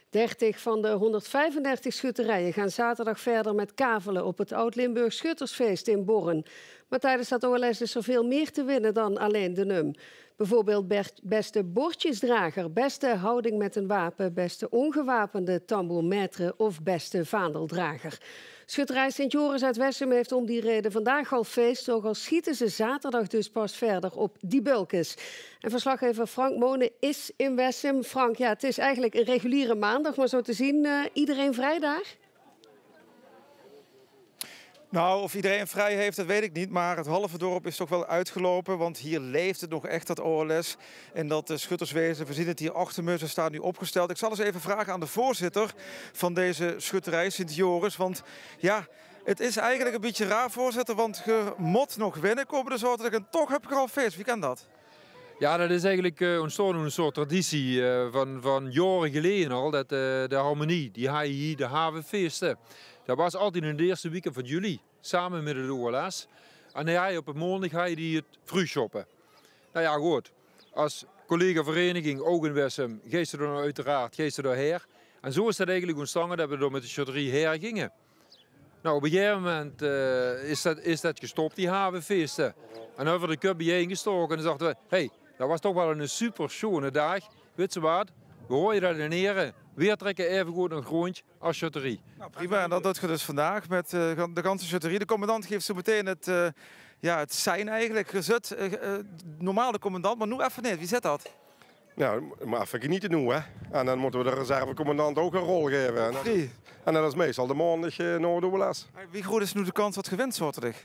30 van de 135 schutterijen gaan zaterdag verder met kavelen op het Oud-Limburg Schuttersfeest in Borren. Maar tijdens dat OLS is er veel meer te winnen dan alleen de NUM. Bijvoorbeeld beste bordjesdrager, beste houding met een wapen, beste ongewapende tambour-maître of beste vaandeldrager. Schutterij Sint-Joris uit Wessem heeft om die reden vandaag al feest, ook al schieten ze zaterdag dus pas verder op die bulkes. En verslaggever Frank Monen is in Wessem. Frank, ja, het is eigenlijk een reguliere maandag, maar zo te zien iedereen vrij daar? Nou, of iedereen vrij heeft, dat weet ik niet. Maar het halve dorp is toch wel uitgelopen. Want hier leeft het nog echt, dat OLS. En dat schutterswezen, we zien het hier achter me, ze staan nu opgesteld. Ik zal eens even vragen aan de voorzitter van deze schutterij, Sint-Joris. Want ja, het is eigenlijk een beetje raar, voorzitter. Want je moet nog winnen komende zaterdag en toch heb je al feest. Wie kan dat? Ja, dat is eigenlijk ontstaan een soort traditie van jaren geleden al. Dat de harmonie, die ga je hier de havenfeesten. Dat was altijd in de eerste weekend van juli, samen met de OLS. En dan ga je op het maandag ga je die het vroeg shoppen. Nou ja, goed. Als collega-vereniging, ook in Wessem, geest er dan uiteraard, geest er doorheen. En zo is dat eigenlijk ontstaan dat we door met de schutterie heen gingen. Nou, op een gegeven moment is dat gestopt, die havenfeesten. En over de cup bijeen gestoken en dan dachten we, hey, dat was toch wel een super schone dag. Weet je wat, we horen dat in Heren. Weer trekken even goed een groontje als schutterie. Nou, prima, en dat doet je dus vandaag met de ganse schutterie. De commandant geeft zo meteen het sein eigenlijk gezet. Normaal de commandant, maar nu even niet. Wie zet dat? Nou, maar even niet te doen, hè. En dan moeten we de reservecommandant ook een rol geven. En dat is meestal de maandag naar de OLS. Wie groot is nu de kans dat gewint zaterdag?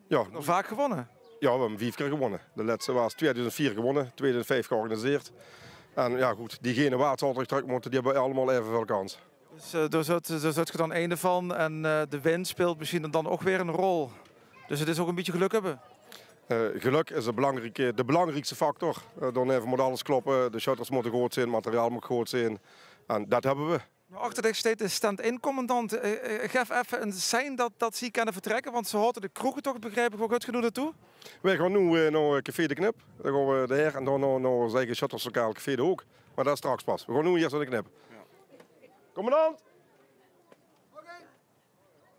Ja. Nog vaak gewonnen? Ja, we hebben 4 keer gewonnen. De laatste was 2004 gewonnen, 2005 georganiseerd. En ja goed, diegene waar het zaterdag terug moeten, die hebben allemaal evenveel kans. Dus daar zit je dan ene van en de win speelt misschien dan ook weer een rol. Dus het is ook een beetje geluk hebben. Geluk is de belangrijkste factor. Dan even moet alles kloppen, de shutters moeten goed zijn, het materiaal moet goed zijn. En dat hebben we. Achter staat de stand-in commandant. Geef even een sein dat ze kunnen vertrekken, want ze houden de kroegen toch, begrijp ik, ook uitgenodigd naartoe? Wij gaan nu naar Café de Knip. Dan gaan we de her en dan naar ons eigen shutterslokaal Café de Hoek. Maar dat is straks pas. We gaan nu eerst naar de Knip. Ja. Commandant! Okay.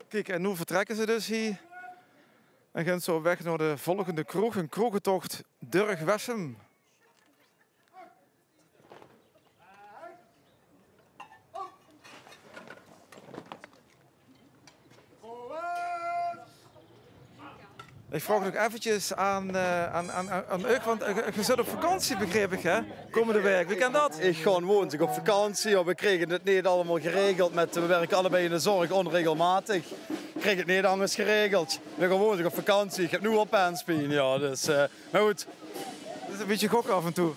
Kijk, en nu vertrekken ze dus hier. En gaan zo weg naar de volgende kroeg. Een kroegentocht Durg-Wessem. Ik vraag nog eventjes aan Uk, want je zit op vakantie, begreep ik, hè? Komende week. Wie kan dat? Ik ga woensdag op vakantie. We kregen het niet allemaal geregeld. We werken allebei in de zorg onregelmatig. Ik kreeg het niet anders geregeld. We gaan woensdag op vakantie. Ik heb nu al penspien. Ja, dus, maar goed. Het is een beetje gokken af en toe.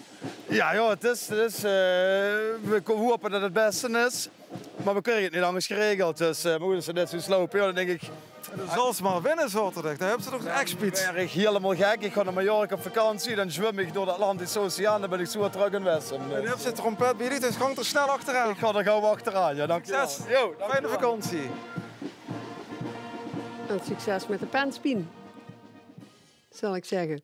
Ja, het is we hopen dat het beste is. Maar we kregen het niet anders geregeld. Dus maar goed, als ze net zo slopen, ja, dan denk ik... Dan zal ze maar winnen zaterdag, daar hebben ze toch een expeditie. Dan ben ik helemaal gek. Ik ga naar Mallorca op vakantie, dan zwem ik door de Atlantische Oceaan, dan ben ik zo terug in Wessem. En je hebt zijn trompet bij je, dus gang er snel achteraan. Ik ga er gauw achteraan, ja, dankjewel. Succes, fijne vakantie. En succes met de penspien, zal ik zeggen.